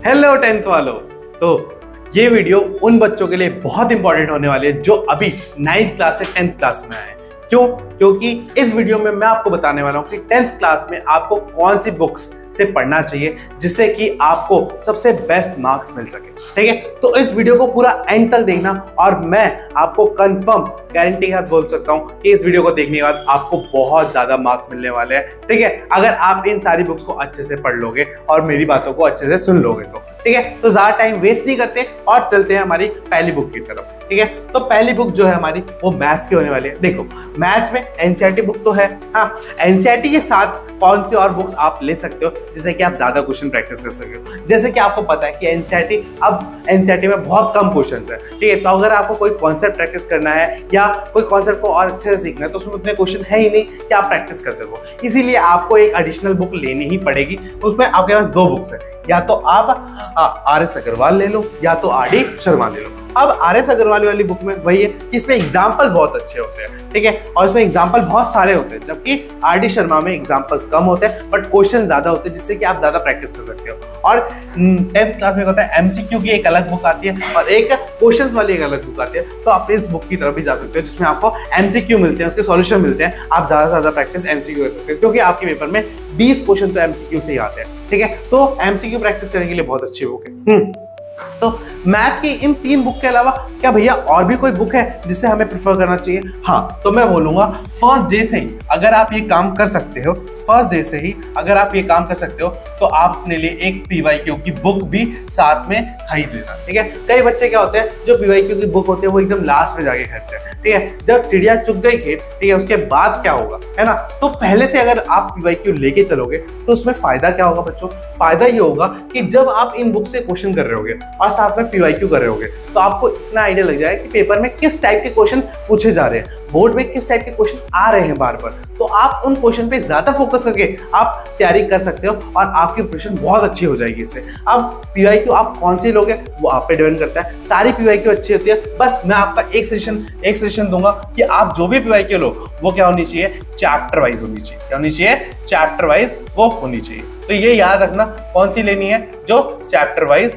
Hello 10th वालों। तो ये वीडियो उन बच्चों के लिए बहुत इंपॉर्टेंट होने वाली है जो अभी 9th क्लास से 10th क्लास में आए। क्यों? क्योंकि इस वीडियो में मैं आपको बताने वाला हूं कि 10th क्लास में आपको कौन सी बुक्स से पढ़ना चाहिए जिससे कि आपको सबसे बेस्ट मार्क्स मिल सके। ठीक है, तो इस वीडियो को पूरा एंड तक देखना और मैं आपको कंफर्म गारंटी के साथ बोल सकता हूं कि इस वीडियो को देखने के बाद आपको बहुत ज्यादा मार्क्स मिलने वाले हैं। ठीक है, अगर आप इन सारी बुक्स को अच्छे से पढ़ लोगे और मेरी बातों को अच्छे से सुन लोगे तो। ठीक है, तो ज्यादा टाइम वेस्ट नहीं करते और चलते हैं हमारी पहली बुक की तरफ। ठीक है, तो पहली बुक जो है हमारी वो मैथ्स की होने वाली है। देखो, मैथ्स में एनसीईआरटी बुक तो है, हाँ, एनसीईआरटी के साथ कौन सी और बुक्स आप ले सकते हो जिससे कि आप ज्यादा क्वेश्चन प्रैक्टिस कर सके हो। जैसे कि आपको पता है कि एनसीईआरटी में बहुत कम क्वेश्चंस है। ठीक है, तो अगर आपको कोई कॉन्सेप्ट प्रैक्टिस करना है या कोई कॉन्सेप्ट को और अच्छे से सीखना है तो उसमें उतने क्वेश्चन है ही नहीं कि आप प्रैक्टिस कर सको। इसीलिए आपको एक एडिशनल बुक लेनी ही पड़ेगी। उसमें आपके पास दो बुक्स है, या तो आप आर.एस. अग्रवाल ले लो या तो आर.डी. शर्मा ले लो। अब आर.एस. अग्रवाल वाली बुक में वही है कि इसमें एग्जाम्पल बहुत अच्छे होते हैं। ठीक है, और इसमें एग्जाम्पल बहुत सारे होते हैं, जबकि आर.डी. शर्मा में एग्जाम्पल्स कम होते हैं बट क्वेश्चन ज्यादा होते हैं जिससे कि आप ज्यादा प्रैक्टिस कर सकते हो। और 10th क्लास में होता है एमसीक्यू की एक अलग बुक आती है और एक क्वेश्चंस वाली एक अलग बुक आती है। तो आप इस बुक की तरफ भी जा सकते हो जिसमें आपको एमसीक्यू मिलते हैं, उसके सॉल्यूशन मिलते हैं। आप ज्यादा से ज्यादा प्रैक्टिस एमसीक्यू कर सकते हो क्योंकि आपके पेपर में 20 क्वेश्चन तो एमसीक्यू से ही आते हैं। ठीक है, तो एमसीक्यू प्रैक्टिस करने के लिए बहुत अच्छी बुक है। तो मैथ की इन 3 बुक के अलावा क्या भैया और भी कोई बुक है जिसे हमें प्रेफर करना चाहिए? हाँ, तो मैं बोलूंगा फर्स्ट डे से ही अगर आप ये काम कर सकते हो, तो आप अपने लिए एक पीवाईक्यू की बुक भी साथ में खरीद लेना। ठीक है, कई बच्चे क्या होते हैं जो पीवाईक्यू की बुक होती है वो एकदम लास्ट में जाके खरीदते हैं। ठीक है, जब चिड़िया चुग गई खेत, ठीक है, उसके बाद क्या होगा, है ना? तो पहले से अगर आप पीवाईक्यू लेके चलोगे तो उसमें फायदा क्या होगा बच्चों? फायदा ये होगा कि जब आप इन बुक से क्वेश्चन कर रहे होगे और साथ में पीवाईक्यू कर रहे होगे तो आपको इतना आइडिया लग जाएगा कि पेपर में किस टाइप के क्वेश्चन पूछे जा रहे हैं, बोर्ड में किस टाइप के क्वेश्चन आ रहे हैं बार बार। तो आप उन क्वेश्चन पे ज्यादा फोकस करके आप तैयारी कर सकते हो और आपकी प्रिपरेशन बहुत अच्छी हो जाएगी इससे। अब पीवाईक्यू आप कौन सी लोगे वो आप पे डिपेंड करता है। सारी पीवाईक्यू अच्छी होती है, बस मैं आपका एक सजेशन दूंगा कि आप जो भी पीवाईक्यू लो वो क्या होनी चाहिए? चैप्टर वाइज होनी चाहिए। क्या होनी चाहिए? चैप्टर वाइज वो होनी चाहिए। तो ये याद रखना कौन सी लेनी है, जो चैप्टर वाइज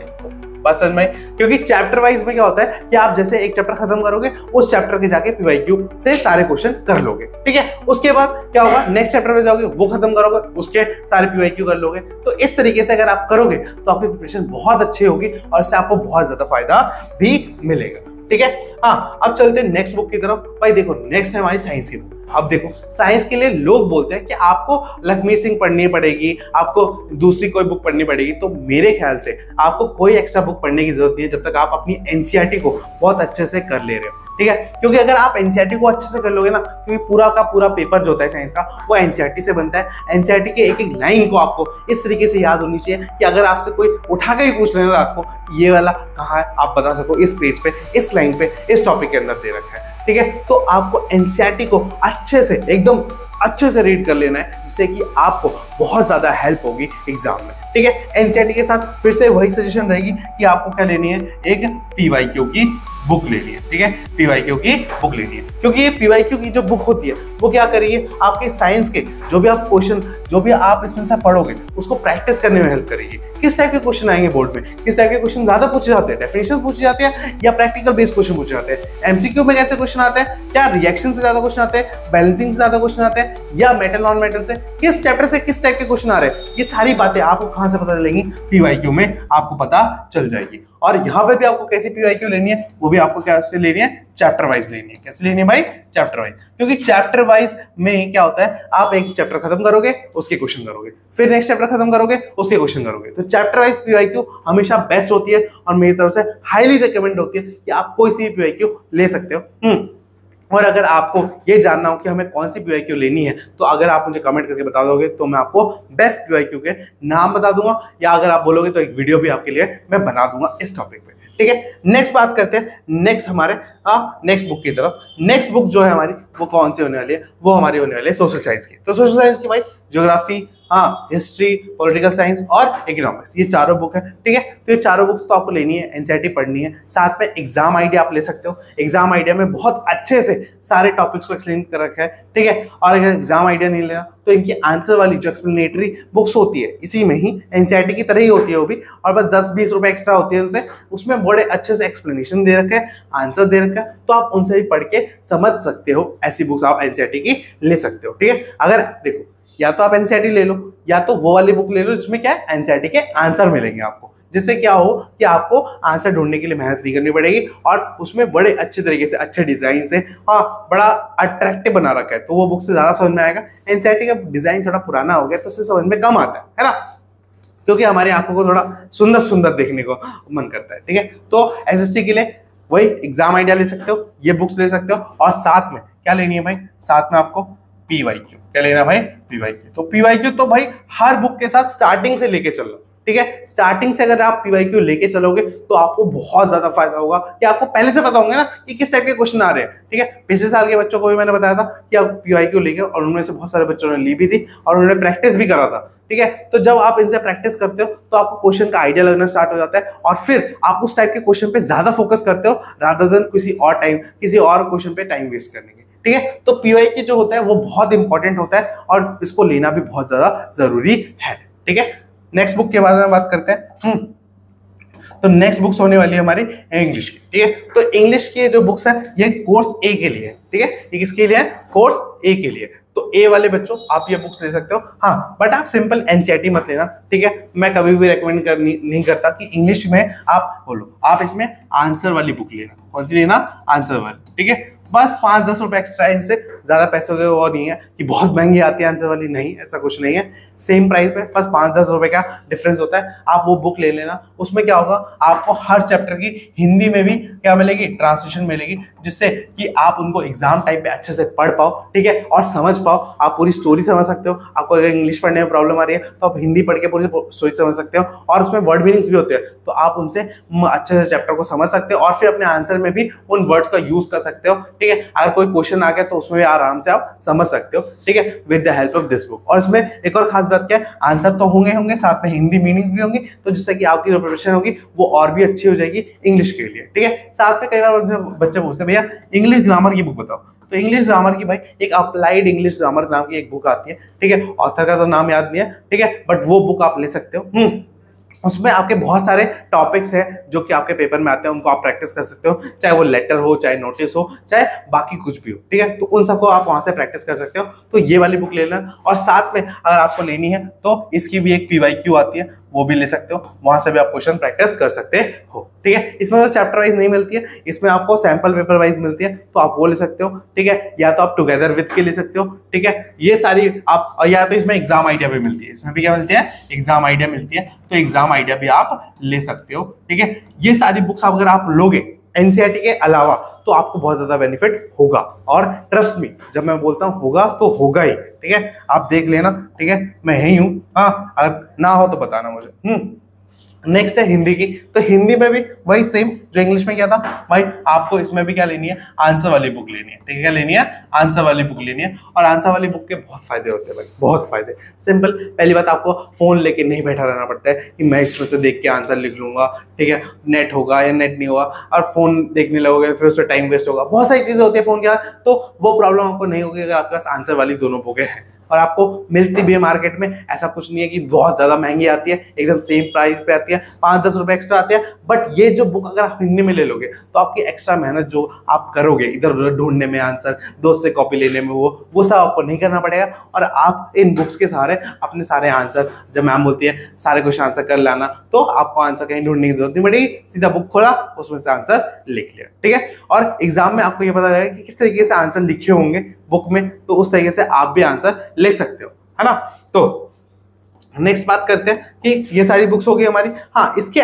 बस समझ में। क्योंकि चैप्टर वाइज में क्या होता है कि आप जैसे एक चैप्टर खत्म करोगे उस चैप्टर के जाके पीवाईक्यू से सारे क्वेश्चन कर लोगे। ठीक है, उसके बाद क्या होगा, नेक्स्ट चैप्टर में जाओगे वो खत्म करोगे, उसके सारे पीवाईक्यू कर लोगे। तो इस तरीके से अगर आप करोगे तो आपकी प्रिपरेशन बहुत अच्छी होगी और इससे आपको बहुत ज्यादा फायदा भी मिलेगा। ठीक है, हाँ, अब चलते हैं नेक्स्ट बुक की तरफ। भाई देखो, नेक्स्ट है हमारी साइंस की बुक। अब देखो, साइंस के लिए लोग बोलते हैं कि आपको लक्ष्मी सिंह पढ़नी पड़ेगी, आपको दूसरी कोई बुक पढ़नी पड़ेगी। तो मेरे ख्याल से आपको कोई एक्स्ट्रा बुक पढ़ने की जरूरत नहीं है जब तक आप अपनी एनसीईआरटी को बहुत अच्छे से कर ले रहे हो। ठीक है, क्योंकि अगर आप एनसीईआरटी को अच्छे से कर लोगे ना, क्योंकि पूरा का पूरा पेपर जो होता है साइंस का वो एनसीईआरटी से बनता है। एनसीईआरटी के एक एक लाइन को आपको इस तरीके से याद होनी चाहिए कि अगर आपसे कोई उठा के भी पूछ लेना रात को ये वाला कहाँ है, आप बता सको इस पेज पे, इस लाइन पे, इस टॉपिक के अंदर दे रखा है। ठीक है, तो आपको एनसीईआरटी को अच्छे से एकदम अच्छे से रीड कर लेना है जिससे कि आपको बहुत ज्यादा हेल्प होगी एग्जाम में। ठीक है, एनसीईआरटी के साथ फिर से वही सजेशन रहेगी कि आपको क्या लेनी है, एक पीवाईक्यू की बुक लेनी है। ठीक है, पीवाईक्यू की बुक लेनी है क्योंकि ये पीवाईक्यू की जो बुक होती है वो क्या करेगी, आपके साइंस के जो भी आप क्वेश्चन जो भी आप इसमें से पढ़ोगे उसको प्रैक्टिस करने में हेल्प करेगी। किस टाइप के क्वेश्चन आएंगे बोर्ड में, किस टाइप के क्वेश्चन ज्यादा पूछे जाते हैं, डेफिनेशन पूछे जाते हैं या प्रैक्टिकल बेस्ड क्वेश्चन पूछे जाते हैं। एमसीक्यू में कैसे क्वेश्चन आते हैं, क्या रिएक्शन से ज्यादा क्वेश्चन आते हैं, बैलेंसिंग से ज्यादा क्वेश्चन आते हैं या मेटल नॉन मेटल से, किस चैप्टर से किस टाइप के क्वेश्चन आ रहे हैं, ये सारी बातें आपको कहां से पता चलेंगी? पीवाईक्यू में आपको पता चल जाएगी। और यहाँ पे भी आपको कैसी पीवाईक्यू लेनी है, वो भी आपको कैसे लेनी है? चैप्टर वाइज लेनी है। कैसे लेनी है भाई? Chapter wise. क्योंकि चैप्टर वाइज में क्या होता है, आप एक चैप्टर खत्म करोगे उसके क्वेश्चन करोगे, फिर नेक्स्ट चैप्टर खत्म करोगे उसके क्वेश्चन करोगे। तो चैप्टर वाइज पीवाईक्यू हमेशा बेस्ट होती है और मेरी तरफ से हाईली रिकमेंड होती है कि आप कोई सी पीवाईक्यू ले सकते हो। और अगर आपको ये जानना हो कि हमें कौन सी पीवाईक्यू लेनी है तो अगर आप मुझे कमेंट करके बता दोगे तो मैं आपको बेस्ट पीवाईक्यू के नाम बता दूंगा, या अगर आप बोलोगे तो एक वीडियो भी आपके लिए मैं बना दूंगा इस टॉपिक पे। ठीक है, नेक्स्ट बात करते हैं नेक्स्ट हमारे नेक्स्ट बुक की तरफ। नेक्स्ट बुक जो है हमारी वो कौन सी होने वाली है, वो हमारी होने वाली है सोशल साइंस की। तो सोशल साइंस की भाई ज्योग्राफी, हाँ, हिस्ट्री, पॉलिटिकल साइंस और इकोनॉमिक्स, ये चारों बुक है। ठीक है, तो ये चारों बुक्स तो आपको लेनी है, एनसीईआरटी पढ़नी है। साथ में एग्जाम आइडिया आप ले सकते हो। एग्जाम आइडिया में बहुत अच्छे से सारे टॉपिक्स को एक्सप्लेन कर रखा है। ठीक है, और अगर एग्जाम आइडिया नहीं लेना तो इनकी आंसर वाली जो एक्सप्लेनेटरी बुक्स होती है इसी में ही एनसीईआरटी की तरह ही होती है वो भी, और बस 10-20 रुपए एक्स्ट्रा होती है उनसे, उसमें बड़े अच्छे से एक्सप्लेनेशन दे रखे हैं, आंसर दे रखा है, तो आप उनसे भी पढ़ के समझ सकते हो। ऐसी बुक्स आप एनसीईआरटी की ले सकते हो। ठीक है, अगर देखो या तो आप एनसीईआरटी ले लो या तो वो वाली बुक ले लो जिसमें क्या है एनसीईआरटी के आंसर मिलेंगे आपको, जिससे क्या हो कि आपको आंसर ढूंढने के लिए मेहनत नहीं करनी पड़ेगी, और उसमें बड़े अच्छे तरीके से अच्छे डिजाइन से बड़ा अट्रैक्टिव बना रखा है, तो वो बुक से ज्यादा समझ में आएगा। एनसीईआरटी का डिजाइन थोड़ा पुराना हो गया तो उससे समझ में कम आता है ना, क्योंकि हमारी आंखों को थोड़ा सुंदर सुंदर देखने को मन करता है। ठीक है, तो एसएससी के लिए वही एग्जाम आइडिया ले सकते हो, ये बुक्स ले सकते हो, और साथ में क्या लेनी है भाई, साथ में आपको पीवाईक्यू। क्या लेना है भाई, पीवाईक्यू। तो पीवाईक्यू तो भाई हर बुक के साथ स्टार्टिंग से लेके चलो। ठीक है, स्टार्टिंग से अगर आप पीवाईक्यू लेके चलोगे तो आपको बहुत ज्यादा फायदा होगा कि आपको पहले से पता होंगे ना कि किस टाइप के क्वेश्चन आ रहे हैं। ठीक है, पिछले साल के बच्चों को भी मैंने बताया था कि आप पीवाईक्यू लेके, और उनमें से बहुत सारे बच्चों ने ली भी थी और उन्होंने प्रैक्टिस भी करा था। ठीक है, तो जब आप इनसे प्रैक्टिस करते हो तो आपको क्वेश्चन का आइडिया लगना स्टार्ट हो जाता है, और फिर आप उस टाइप के क्वेश्चन पे ज्यादा फोकस करते हो रादर देन किसी और क्वेश्चन पे टाइम वेस्ट करने के। ठीक है, तो पीवाईक्यू जो होता है वो बहुत इंपॉर्टेंट होता है और इसको लेना भी बहुत ज्यादा जरूरी है। ठीक है, नेक्स्ट बुक के बारे में बात करते हैं। तो नेक्स्ट बुक्स होने वाली है हमारी इंग्लिश की। ठीक है, तो इंग्लिश की जो बुक्स है ये कोर्स ए के लिए है। ठीक है, ये किसके लिए है, कोर्स ए के लिए। तो ए वाले बच्चों आप ये बुक्स ले सकते हो। हाँ, बट आप सिंपल एनसीईआरटी मत लेना। ठीक है, मैं कभी भी रेकमेंड नहीं करता कि इंग्लिश में आप बोलो, आप इसमें आंसर वाली बुक लेना। कौन सी लेना, आंसर वाली। ठीक है, बस 5-10 रुपए एक्स्ट्रा, इनसे ज्यादा पैसों के वो नहीं है कि बहुत महंगी आती है आंसर वाली, नहीं, ऐसा कुछ नहीं है। सेम प्राइस पे बस 5-10 रुपए का डिफरेंस होता है। आप वो बुक ले लेना, उसमें क्या होगा आपको हर चैप्टर की हिंदी में भी क्या मिलेगी, ट्रांसलेशन मिलेगी, जिससे कि आप उनको एग्जाम टाइम पे अच्छे से पढ़ पाओ। ठीक है, और समझ पाओ, आप पूरी स्टोरी समझ सकते हो। आपको अगर इंग्लिश पढ़ने में प्रॉब्लम आ रही है तो आप हिंदी पढ़ के पूरी स्टोरी समझ सकते हो, और उसमें वर्ड मीनिंग्स भी होते हैं, तो आप उनसे अच्छे से चैप्टर को समझ सकते हो और फिर अपने आंसर में भी उन वर्ड्स का यूज कर सकते हो। ठीक है, अगर कोई क्वेश्चन आ गया तो उसमें भी आराम से आप समझ सकते हो। ठीक है, with the help of this book. और इसमें एक और खास बात क्या है, आंसर तो होंगे साथ में हिंदी मीनिंग्स भी होंगी, तो जिससे कि आपकी जो प्रिपरेशन होगी वो और भी अच्छी हो जाएगी इंग्लिश के लिए। ठीक है, साथ में कई बार बच्चे पूछते हैं भैया इंग्लिश ग्रामर की बुक बताओ, तो इंग्लिश ग्रामर की भाई एक अप्लाइड इंग्लिश ग्रामर नाम की एक बुक आती है। ठीक है, ऑथर का तो नाम याद नहीं है। ठीक है, बट वो बुक आप ले सकते हो। उसमें आपके बहुत सारे टॉपिक्स हैं जो कि आपके पेपर में आते हैं, उनको आप प्रैक्टिस कर सकते हो, चाहे वो लेटर हो, चाहे नोटिस हो, चाहे बाकी कुछ भी हो। ठीक है, तो उन सबको आप वहां से प्रैक्टिस कर सकते हो। तो ये वाली बुक ले लेना, और साथ में अगर आपको लेनी है तो इसकी भी एक पीवाईक्यू आती है, वो भी ले सकते हो, वहां से भी आप क्वेश्चन प्रैक्टिस कर सकते हो। ठीक है, इसमें तो चैप्टर वाइज नहीं मिलती है, इसमें आपको सैंपल पेपर वाइज मिलती है, तो आप वो ले सकते हो। ठीक है, या तो आप टुगेदर विद के ले सकते हो। ठीक है, ये सारी आप, या तो इसमें एग्जाम आइडिया भी मिलती है, इसमें भी क्या मिलती है, एग्जाम आइडिया मिलती है, तो एग्जाम आइडिया भी आप ले सकते हो। ठीक है, ये सारी बुक्स अगर आप लोगे एनसीईआरटी के अलावा तो आपको बहुत ज्यादा बेनिफिट होगा, और ट्रस्ट मी जब मैं बोलता हूं होगा तो होगा ही। ठीक है, आप देख लेना। ठीक है, मैं यही हूं, हाँ, अगर ना हो तो बताना मुझे। नेक्स्ट है हिंदी की। तो हिंदी में भी वही सेम जो इंग्लिश में क्या था भाई, आपको इसमें भी क्या लेनी है, आंसर वाली बुक लेनी है। ठीक है, क्या लेनी है, आंसर वाली बुक लेनी है। और आंसर वाली बुक के बहुत फायदे होते हैं भाई, बहुत फायदे। सिंपल, पहली बात आपको फोन लेके नहीं बैठा रहना पड़ता है कि मैं इसमें से देख के आंसर लिख लूंगा। ठीक है, नेट होगा या नेट नहीं होगा, और फोन देखने लगोगे फिर उससे टाइम वेस्ट होगा, बहुत सारी चीजें होती है फोन के साथ, तो वो प्रॉब्लम आपको नहीं होगी अगर आपके पास आंसर वाली दोनों बुकें हैं। और आपको मिलती भी है मार्केट में, ऐसा कुछ नहीं है कि बहुत ज्यादा महंगी आती है, एकदम सेम प्राइस पे आती है, 5-10 रुपए एक्स्ट्रा आती है। बट ये जो बुक अगर आप हिंदी में ले लोगे तो आपकी एक्स्ट्रा मेहनत जो आप करोगे इधर उधर ढूंढने में, आंसर दोस्त से कॉपी लेने में, वो सब आपको नहीं करना पड़ेगा, और आप इन बुक्स के सहारे अपने सारे आंसर, जब मैम बोलती है सारे क्वेश्चन आंसर कर लाना, तो आपको आंसर कहीं ढूंढने की जरूरत नहीं पड़ेगी, सीधा बुक खोला उसमें से आंसर लिख लिया। ठीक है, और एग्जाम में आपको ये पता लगेगा कि किस तरीके से आंसर लिखे होंगे बुक में, तो उस तरीके से आप भी आंसर ले सकते हो, है ना। तो नेक्स्ट बात करते हैं कि ये सारी बुक्स हो गई हमारी। हाँ, इसके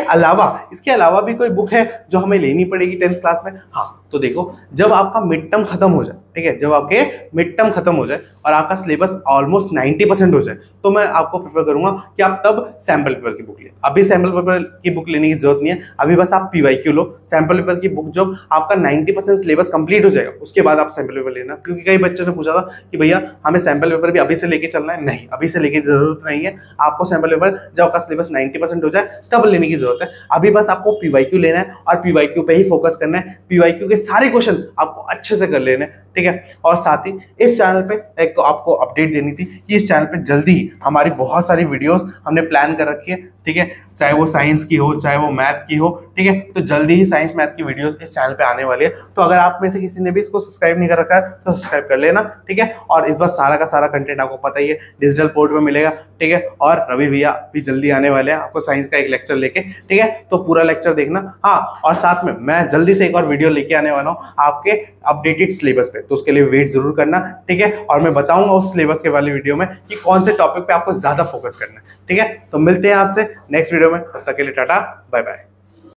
अलावा भी कोई बुक है जो हमें लेनी पड़ेगी 10th क्लास में? हाँ, तो देखो, जब आपका मिड टर्म खत्म हो जाए, ठीक है, जब आपके मिड टर्म खत्म हो जाए और आपका सिलेबस ऑलमोस्ट 90% हो जाए, तो मैं आपको प्रेफर करूंगा कि आप तब सैंपल पेपर की बुक लें। अभी सैंपल पेपर की बुक लेने की जरूरत नहीं है, अभी बस आप पीवाईक्यू लो। सैंपल पेपर की बुक जब आपका 90% सिलेबस कंप्लीट हो जाएगा उसके बाद आप सैंपल पेपर लेना। क्योंकि कई बच्चों ने पूछा था कि भैया हमें सैंपल पेपर भी अभी से लेके चलना है। नहीं, अभी से लेके जरूरत नहीं है, आपको सैंपल पेपर जब आपका सिलेबस 90% हो जाए तब लेने की जरूरत है। अभी बस आपको पीवाईक्यू लेना है और पीवाईक्यू पे ही फोकस करना है। पीवाईक्यू के सारे क्वेश्चन आपको अच्छे से कर लेने, ठीक है। और साथ ही इस चैनल पे एक तो आपको अपडेट देनी थी कि इस चैनल पे जल्दी ही हमारी बहुत सारी वीडियोस हमने प्लान कर रखी है, ठीक है, चाहे वो साइंस की हो चाहे वो मैथ की हो, ठीक है। तो जल्दी ही साइंस मैथ की वीडियोस इस चैनल पे आने वाली है। तो अगर आप में से किसी ने भी इसको सब्सक्राइब नहीं कर रखा है तो सब्सक्राइब कर लेना, ठीक है। और इस बार सारा का सारा कंटेंट आपको पता ही है, डिजिटल पोर्ट में मिलेगा, ठीक है। और रवि भैया भी जल्दी आने वाले हैं आपको साइंस का एक लेक्चर लेके, ठीक है। तो पूरा लेक्चर देखना। हाँ, और साथ में मैं जल्दी से एक और वीडियो लेके आने वाला हूँ आपके अपडेटेड सिलेबस पे, तो उसके लिए वेट जरूर करना, ठीक है। और मैं बताऊंगा उस सिलेबस के वाली वीडियो में कि कौन से टॉपिक पे आपको ज्यादा फोकस करना है, ठीक है। तो मिलते हैं आपसे नेक्स्ट वीडियो में, तब तक के लिए टाटा बाय बाय।